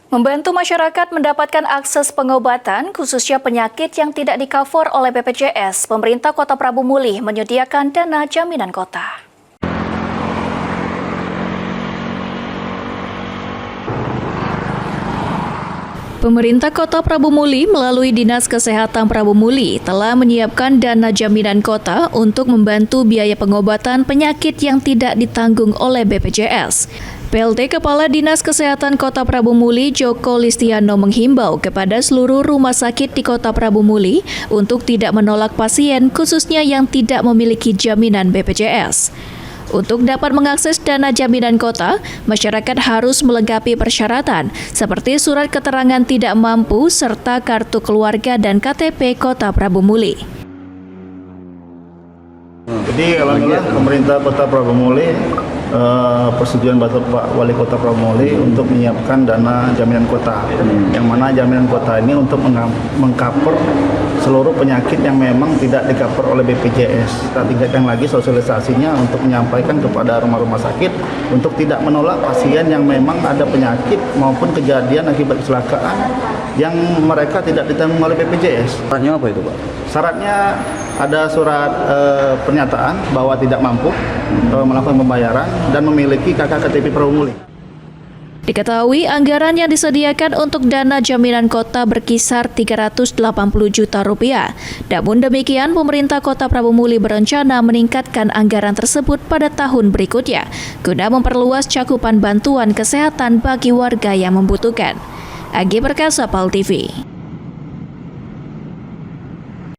Membantu masyarakat mendapatkan akses pengobatan, khususnya penyakit yang tidak di-cover oleh BPJS, pemerintah Kota Prabu Muli menyediakan dana jaminan kota. Pemerintah Kota Prabu Muli melalui Dinas Kesehatan Prabu Muli telah menyiapkan dana jaminan kota untuk membantu biaya pengobatan penyakit yang tidak ditanggung oleh BPJS. PLT Kepala Dinas Kesehatan Kota Prabu Muli Joko Listiano menghimbau kepada seluruh rumah sakit di Kota Prabu Muli untuk tidak menolak pasien khususnya yang tidak memiliki jaminan BPJS. Untuk dapat mengakses dana jaminan kota, masyarakat harus melengkapi persyaratan seperti surat keterangan tidak mampu serta kartu keluarga dan KTP Kota Prabu Muli. Jadi alhamdulillah pemerintah Kota Prabu Muli persetujuan Bapak Wali Kota Prabu Muli untuk menyiapkan dana jaminan kota, yang mana jaminan kota ini untuk mengcover seluruh penyakit yang memang tidak di-cover oleh BPJS. Kita tingkatkan lagi sosialisasinya untuk menyampaikan kepada rumah-rumah sakit untuk tidak menolak pasien yang memang ada penyakit maupun kejadian akibat kecelakaan yang mereka tidak ditanggung oleh BPJS. Syaratnya apa itu, Pak? Syaratnya ada surat pernyataan bahwa tidak mampu melakukan pembayaran dan memiliki KTP Prabu Muli. Diketahui anggaran yang disediakan untuk dana jaminan kota berkisar 380 juta rupiah. Namun demikian, pemerintah Kota Prabu Muli berencana meningkatkan anggaran tersebut pada tahun berikutnya guna memperluas cakupan bantuan kesehatan bagi warga yang membutuhkan. Agi Perkasa, PAL TV.